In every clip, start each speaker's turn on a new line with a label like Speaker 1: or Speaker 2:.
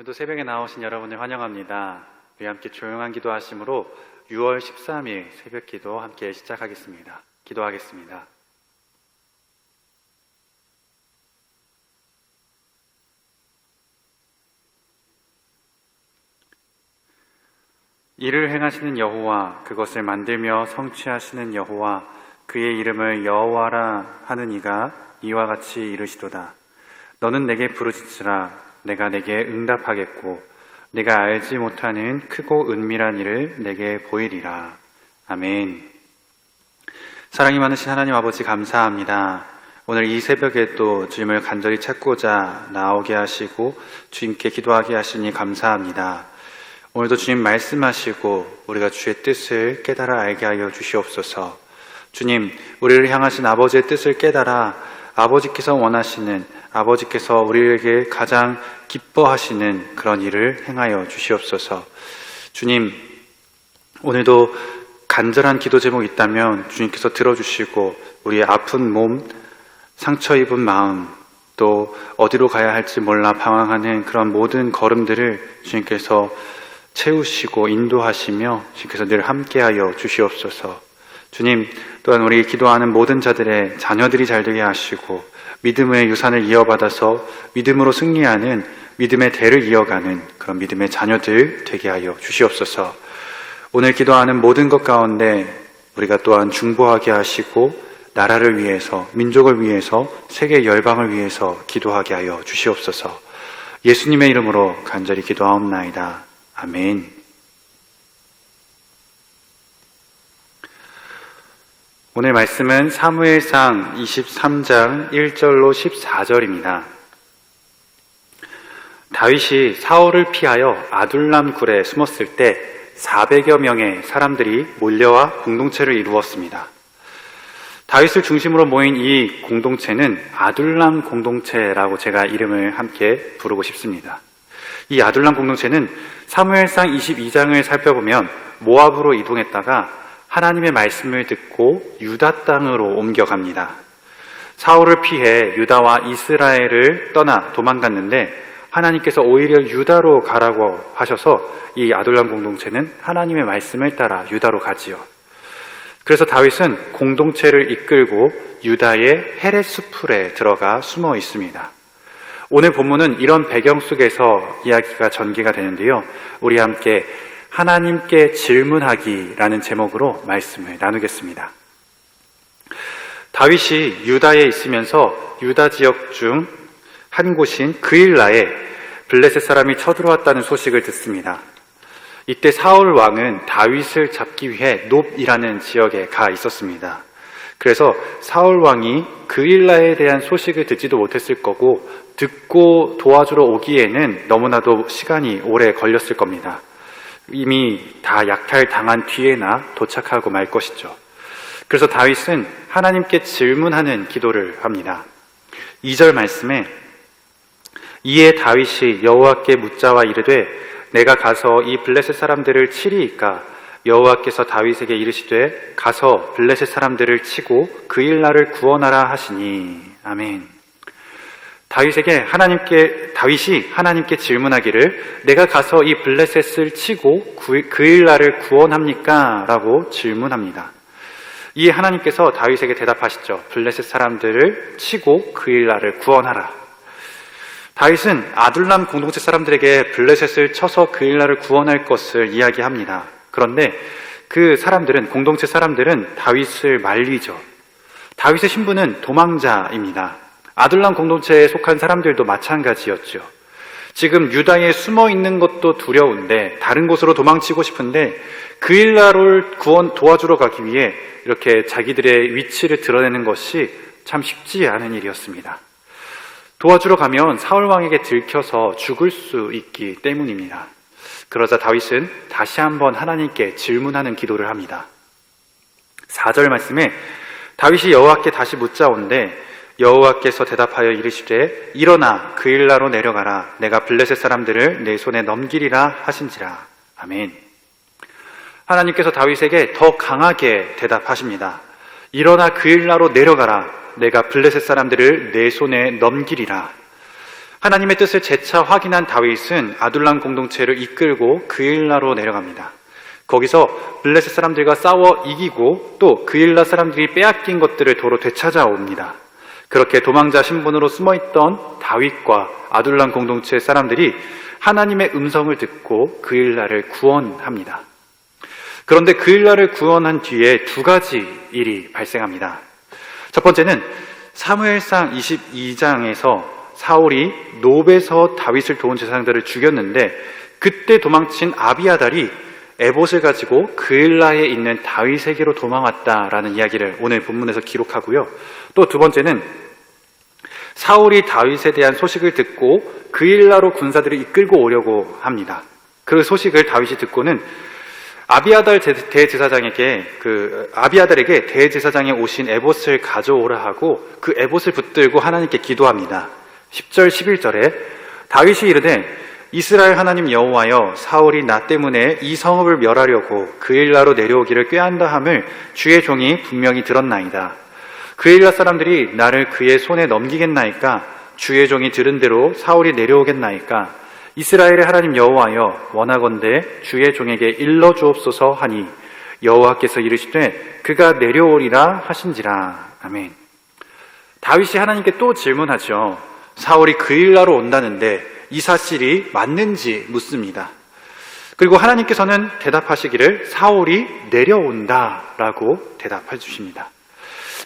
Speaker 1: 오늘도 새벽에 나오신 여러분을 환영합니다. 우리 함께 조용한 기도 하심으로 6월 13일 새벽 기도 함께 시작하겠습니다. 기도하겠습니다. 이를 행하시는 여호와, 그것을 만들며 성취하시는 여호와, 그의 이름을 여호와라 하는 이가 이와 같이 이르시도다. 너는 내게 부르짖으라. 내가 내게 응답하겠고 내가 알지 못하는 크고 은밀한 일을 내게 보이리라. 아멘. 사랑이 많으신 하나님 아버지 감사합니다. 오늘 이 새벽에 또 주님을 간절히 찾고자 나오게 하시고 주님께 기도하게 하시니 감사합니다. 오늘도 주님 말씀하시고 우리가 주의 뜻을 깨달아 알게 하여 주시옵소서. 주님, 우리를 향하신 아버지의 뜻을 깨달아 아버지께서 원하시는, 아버지께서 우리에게 가장 기뻐하시는 그런 일을 행하여 주시옵소서. 주님, 오늘도 간절한 기도 제목이 있다면 주님께서 들어주시고 우리의 아픈 몸, 상처 입은 마음, 또 어디로 가야 할지 몰라 방황하는 그런 모든 걸음들을 주님께서 채우시고 인도하시며 주님께서 늘 함께하여 주시옵소서. 주님, 또한 우리 기도하는 모든 자들의 자녀들이 잘되게 하시고 믿음의 유산을 이어받아서 믿음으로 승리하는 믿음의 대를 이어가는 그런 믿음의 자녀들 되게 하여 주시옵소서. 오늘 기도하는 모든 것 가운데 우리가 또한 중보하게 하시고 나라를 위해서, 민족을 위해서, 세계 열방을 위해서 기도하게 하여 주시옵소서. 예수님의 이름으로 간절히 기도하옵나이다. 아멘. 오늘 말씀은 사무엘상 23장 1절로 14절입니다. 다윗이 사울을 피하여 아둘람 굴에 숨었을 때 400여 명의 사람들이 몰려와 공동체를 이루었습니다. 다윗을 중심으로 모인 이 공동체는 아둘람 공동체라고 제가 이름을 함께 부르고 싶습니다. 이 아둘람 공동체는 사무엘상 22장을 살펴보면 모압으로 이동했다가 하나님의 말씀을 듣고 유다 땅으로 옮겨갑니다. 사울을 피해 유다와 이스라엘을 떠나 도망갔는데 하나님께서 오히려 유다로 가라고 하셔서 이 아둘람 공동체는 하나님의 말씀을 따라 유다로 가지요. 그래서 다윗은 공동체를 이끌고 유다의 헤레스 풀에 들어가 숨어 있습니다. 오늘 본문은 이런 배경 속에서 이야기가 전개가 되는데요. 우리 함께 하나님께 질문하기라는 제목으로 말씀을 나누겠습니다. 다윗이 유다에 있으면서 유다 지역 중 한 곳인 그일라에 블레셋 사람이 쳐들어왔다는 소식을 듣습니다. 이때 사울 왕은 다윗을 잡기 위해 놉이라는 지역에 가 있었습니다. 그래서 사울 왕이 그일라에 대한 소식을 듣지도 못했을 거고 듣고 도와주러 오기에는 너무나도 시간이 오래 걸렸을 겁니다. 이미 다 약탈당한 뒤에나 도착하고 말 것이죠. 그래서 다윗은 하나님께 질문하는 기도를 합니다. 2절 말씀에 이에 다윗이 여호와께 묻자와 이르되 내가 가서 이 블레셋 사람들을 치리이까? 여호와께서 다윗에게 이르시되 가서 블레셋 사람들을 치고 그일라를 구원하라 하시니. 아멘. 다윗이 하나님께 질문하기를 내가 가서 이 블레셋을 치고 그일라를 구원합니까? 라고 질문합니다. 이에 하나님께서 다윗에게 대답하시죠. 블레셋 사람들을 치고 그일라를 구원하라. 다윗은 아둘람 공동체 사람들에게 블레셋을 쳐서 그일라를 구원할 것을 이야기합니다. 그런데 그 사람들은, 공동체 사람들은 다윗을 말리죠. 다윗의 신분은 도망자입니다. 아둘람 공동체에 속한 사람들도 마찬가지였죠. 지금 유다에 숨어 있는 것도 두려운데 다른 곳으로 도망치고 싶은데 그일라를 도와주러 가기 위해 이렇게 자기들의 위치를 드러내는 것이 참 쉽지 않은 일이었습니다. 도와주러 가면 사울 왕에게 들켜서 죽을 수 있기 때문입니다. 그러자 다윗은 다시 한번 하나님께 질문하는 기도를 합니다. 4절 말씀에 다윗이 여호와께 다시 묻자온데 여호와께서 대답하여 이르시되 일어나 그일라로 내려가라. 내가 블레셋 사람들을 내 손에 넘기리라 하신지라. 아멘. 하나님께서 다윗에게 더 강하게 대답하십니다. 일어나 그일라로 내려가라. 내가 블레셋 사람들을 내 손에 넘기리라. 하나님의 뜻을 재차 확인한 다윗은 아둘람 공동체를 이끌고 그일라로 내려갑니다. 거기서 블레셋 사람들과 싸워 이기고 또 그일라 사람들이 빼앗긴 것들을 도로 되찾아옵니다. 그렇게 도망자 신분으로 숨어있던 다윗과 아둘람 공동체 사람들이 하나님의 음성을 듣고 그일라를 구원합니다. 그런데 그일라를 구원한 뒤에 두 가지 일이 발생합니다. 첫 번째는 사무엘상 22장에서 사울이 노베에서 다윗을 도운 제사장들을 죽였는데 그때 도망친 아비아달이 에봇을 가지고 그일라에 있는 다윗에게로 도망왔다라는 이야기를 오늘 본문에서 기록하고요. 또 두 번째는 사울이 다윗에 대한 소식을 듣고 그일라로 군사들을 이끌고 오려고 합니다. 그 소식을 다윗이 듣고는 아비아달에게 대제사장에 오신 에봇을 가져오라 하고 그 에봇을 붙들고 하나님께 기도합니다. 10절 11절에 다윗이 이르되 이스라엘 하나님 여호와여 사울이 나 때문에 이 성읍을 멸하려고 그일라로 내려오기를 꾀한다 함을 주의 종이 분명히 들었나이다. 그일라 사람들이 나를 그의 손에 넘기겠나이까? 주의 종이 들은 대로 사울이 내려오겠나이까? 이스라엘의 하나님 여호와여 원하건대 주의 종에게 일러 주옵소서 하니 여호와께서 이르시되 그가 내려오리라 하신지라. 아멘. 다윗이 하나님께 또 질문하죠. 사울이 그일라로 온다는데 이 사실이 맞는지 묻습니다. 그리고 하나님께서는 대답하시기를 사울이 내려온다라고 대답해 주십니다.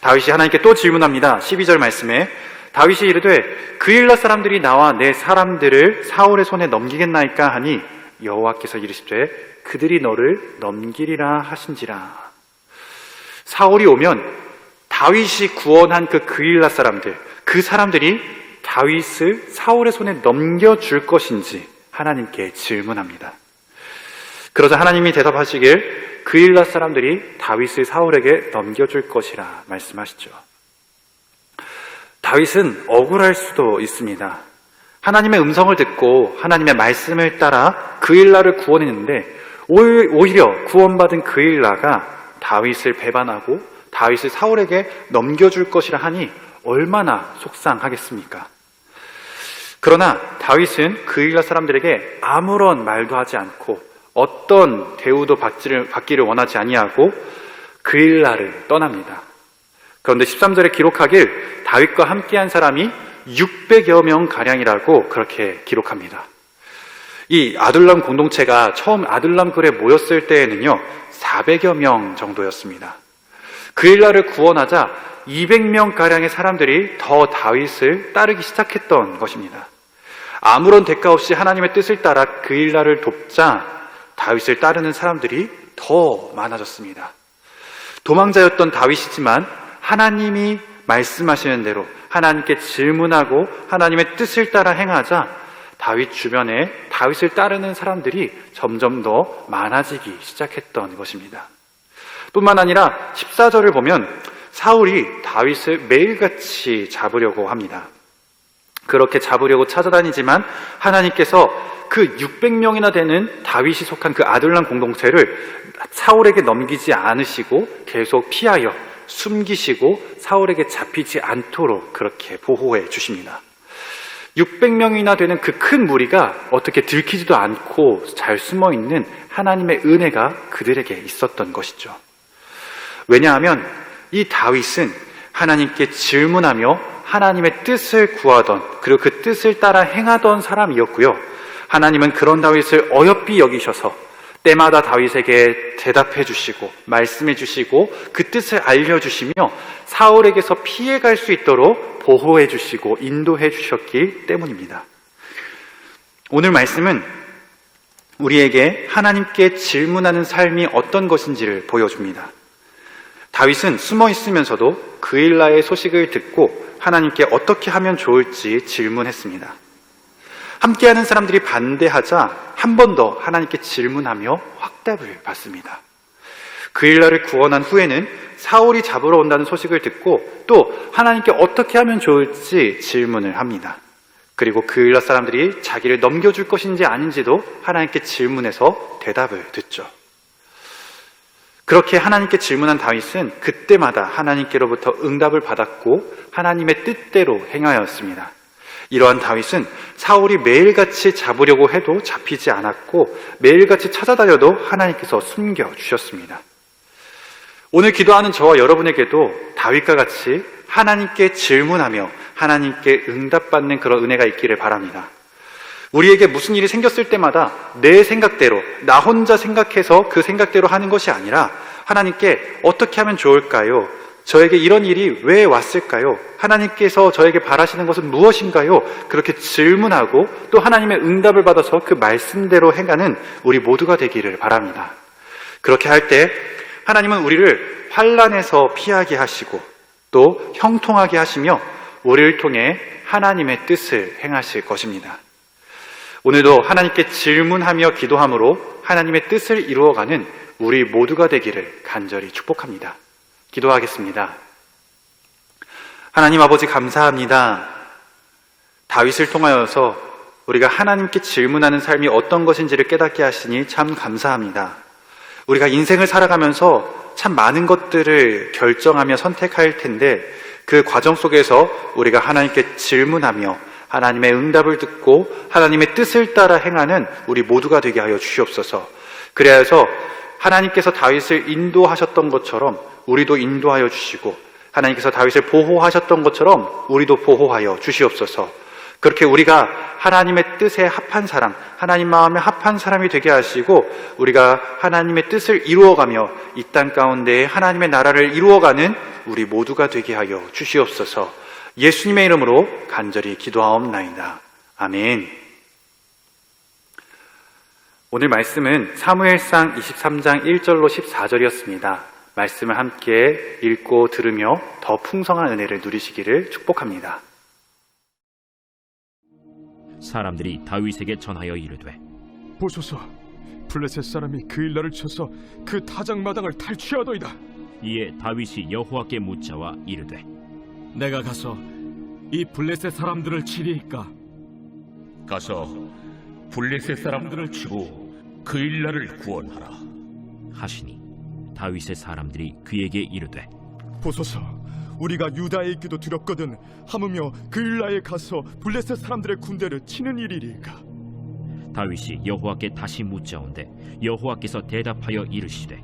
Speaker 1: 다윗이 하나님께 또 질문합니다. 12절 말씀에 다윗이 이르되 그일라 사람들이 나와 내 사람들을 사울의 손에 넘기겠나이까 하니 여호와께서 이르시되 그들이 너를 넘기리라 하신지라. 사울이 오면 다윗이 구원한 그 그일라 사람들, 그 사람들이 다윗을 사울의 손에 넘겨줄 것인지 하나님께 질문합니다. 그러자 하나님이 대답하시길 그일라 사람들이 다윗을 사울에게 넘겨줄 것이라 말씀하시죠. 다윗은 억울할 수도 있습니다. 하나님의 음성을 듣고 하나님의 말씀을 따라 그일라를 구원했는데 오히려 구원받은 그일라가 다윗을 배반하고 다윗을 사울에게 넘겨줄 것이라 하니 얼마나 속상하겠습니까? 그러나 다윗은 그일라 사람들에게 아무런 말도 하지 않고 어떤 대우도 받기를 원하지 아니하고 그일라를 떠납니다. 그런데 13절에 기록하길 다윗과 함께한 사람이 600여 명 가량이라고 그렇게 기록합니다. 이 아둘람 공동체가 처음 아둘람 굴에 모였을 때에는요 400여 명 정도였습니다. 그일라를 구원하자 200명 가량의 사람들이 더 다윗을 따르기 시작했던 것입니다. 아무런 대가 없이 하나님의 뜻을 따라 그일라를 돕자 다윗을 따르는 사람들이 더 많아졌습니다. 도망자였던 다윗이지만 하나님이 말씀하시는 대로 하나님께 질문하고 하나님의 뜻을 따라 행하자 다윗 주변에 다윗을 따르는 사람들이 점점 더 많아지기 시작했던 것입니다. 뿐만 아니라 14절을 보면 사울이 다윗을 매일같이 잡으려고 합니다. 그렇게 잡으려고 찾아다니지만 하나님께서 그 600명이나 되는 다윗이 속한 그 아둘람 공동체를 사울에게 넘기지 않으시고 계속 피하여 숨기시고 사울에게 잡히지 않도록 그렇게 보호해 주십니다. 600명이나 되는 그 큰 무리가 어떻게 들키지도 않고 잘 숨어있는 하나님의 은혜가 그들에게 있었던 것이죠. 왜냐하면 이 다윗은 하나님께 질문하며 하나님의 뜻을 구하던 그리고 그 뜻을 따라 행하던 사람이었고요. 하나님은 그런 다윗을 어여삐 여기셔서 때마다 다윗에게 대답해 주시고 말씀해 주시고 그 뜻을 알려주시며 사울에게서 피해갈 수 있도록 보호해 주시고 인도해 주셨기 때문입니다. 오늘 말씀은 우리에게 하나님께 질문하는 삶이 어떤 것인지를 보여줍니다. 다윗은 숨어 있으면서도 그일라의 소식을 듣고 하나님께 어떻게 하면 좋을지 질문했습니다. 함께하는 사람들이 반대하자 한 번 더 하나님께 질문하며 확답을 받습니다. 그일라를 구원한 후에는 사울이 잡으러 온다는 소식을 듣고 또 하나님께 어떻게 하면 좋을지 질문을 합니다. 그리고 그일라 사람들이 자기를 넘겨줄 것인지 아닌지도 하나님께 질문해서 대답을 듣죠. 그렇게 하나님께 질문한 다윗은 그때마다 하나님께로부터 응답을 받았고 하나님의 뜻대로 행하였습니다. 이러한 다윗은 사울이 매일같이 잡으려고 해도 잡히지 않았고 매일같이 찾아다녀도 하나님께서 숨겨주셨습니다. 오늘 기도하는 저와 여러분에게도 다윗과 같이 하나님께 질문하며 하나님께 응답받는 그런 은혜가 있기를 바랍니다. 우리에게 무슨 일이 생겼을 때마다 내 생각대로, 나 혼자 생각해서 그 생각대로 하는 것이 아니라 하나님께 어떻게 하면 좋을까요? 저에게 이런 일이 왜 왔을까요? 하나님께서 저에게 바라시는 것은 무엇인가요? 그렇게 질문하고 또 하나님의 응답을 받아서 그 말씀대로 행하는 우리 모두가 되기를 바랍니다. 그렇게 할 때 하나님은 우리를 환난에서 피하게 하시고 또 형통하게 하시며 우리를 통해 하나님의 뜻을 행하실 것입니다. 오늘도 하나님께 질문하며 기도함으로 하나님의 뜻을 이루어가는 우리 모두가 되기를 간절히 축복합니다. 기도하겠습니다. 하나님 아버지 감사합니다. 다윗을 통하여서 우리가 하나님께 질문하는 삶이 어떤 것인지를 깨닫게 하시니 참 감사합니다. 우리가 인생을 살아가면서 참 많은 것들을 결정하며 선택할 텐데 그 과정 속에서 우리가 하나님께 질문하며 하나님의 응답을 듣고 하나님의 뜻을 따라 행하는 우리 모두가 되게 하여 주시옵소서. 그래서 하나님께서 다윗을 인도하셨던 것처럼 우리도 인도하여 주시고 하나님께서 다윗을 보호하셨던 것처럼 우리도 보호하여 주시옵소서. 그렇게 우리가 하나님의 뜻에 합한 사람, 하나님 마음에 합한 사람이 되게 하시고 우리가 하나님의 뜻을 이루어가며 이 땅 가운데 하나님의 나라를 이루어가는 우리 모두가 되게 하여 주시옵소서. 예수님의 이름으로 간절히 기도하옵나이다. 아멘. 오늘 말씀은 사무엘상 23장 1절로 14절이었습니다. 말씀을 함께 읽고 들으며 더 풍성한 은혜를 누리시기를 축복합니다.
Speaker 2: 사람들이 다윗에게 전하여 이르되
Speaker 3: 보소서, 블레셋 사람이 그일라를 쳐서 그 타작마당을 탈취하더이다.
Speaker 2: 이에 다윗이 여호와께 묻자와 이르되
Speaker 4: 내가 가서 이 블레셋 사람들을 치리이까?
Speaker 5: 가서 블레셋 사람들을 치고 그일라를 구원하라
Speaker 2: 하시니 다윗의 사람들이 그에게 이르되
Speaker 3: 보소서, 우리가 유다에 있기도 두렵거든 하무며 그일라에 가서 블레셋 사람들의 군대를 치는 일이리까?
Speaker 2: 다윗이 여호와께 다시 묻자온데 여호와께서 대답하여 이르시되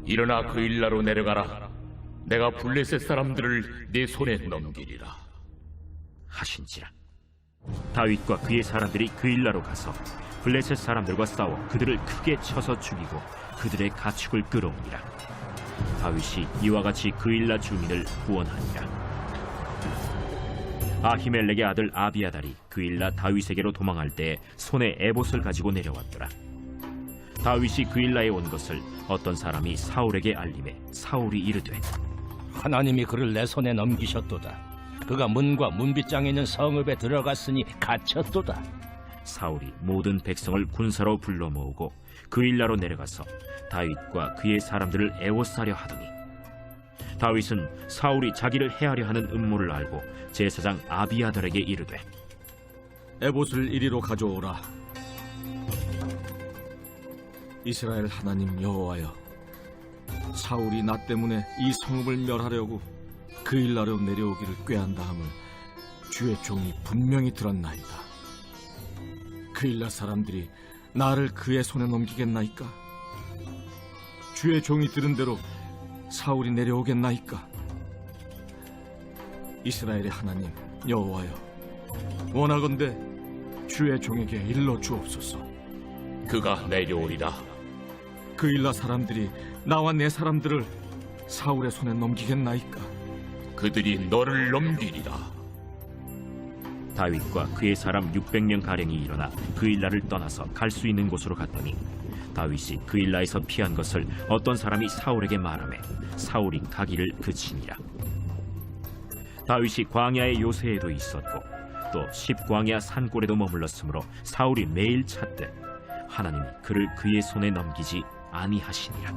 Speaker 5: 일어나 그일라로 내려가라 내가 블레셋 사람들을 네 손에 넘기리라
Speaker 2: 하신지라. 다윗과 그의 사람들이 그일라로 가서 블레셋 사람들과 싸워 그들을 크게 쳐서 죽이고 그들의 가축을 끌어오니라. 다윗이 이와 같이 그일라 주민을 구원하니라. 아히멜렉의 아들 아비아달이 그일라 다윗에게로 도망할 때 손에 에봇을 가지고 내려왔더라. 다윗이 그일라에 온 것을 어떤 사람이 사울에게 알림해 사울이 이르되
Speaker 6: 하나님이 그를 내 손에 넘기셨도다. 그가 문과 문빗장에 있는 성읍에 들어갔으니 갇혔도다.
Speaker 2: 사울이 모든 백성을 군사로 불러 모으고 그일라로 내려가서 다윗과 그의 사람들을 애워싸려 하더니 다윗은 사울이 자기를 해하려 하는 음모를 알고 제사장 아비아달에게 이르되
Speaker 4: 에봇을 이리로 가져오라. 이스라엘 하나님 여호와여, 사울이 나 때문에 이 성읍을 멸하려고 그일라로 내려오기를 꾀한다 함을 주의 종이 분명히 들었나이다. 그일라 사람들이 나를 그의 손에 넘기겠나이까? 주의 종이 들은 대로 사울이 내려오겠나이까? 이스라엘의 하나님 여호와여, 원하건대 주의 종에게 일러 주옵소서.
Speaker 5: 그가 내려오리라
Speaker 4: 그일라 사람들이 나와 내 사람들을 사울의 손에 넘기겠나이까?
Speaker 5: 그들이 너를 넘기리라
Speaker 2: 다윗과 그의 사람 600명 가량이 일어나 그일라를 떠나서 갈 수 있는 곳으로 갔더니 다윗이 그일라에서 피한 것을 어떤 사람이 사울에게 말하매 사울이 가기를 그치니라. 다윗이 광야의 요새에도 있었고 또 십광야 산골에도 머물렀으므로 사울이 매일 찾되 하나님이 그를 그의 손에 넘기지 아니하시니라.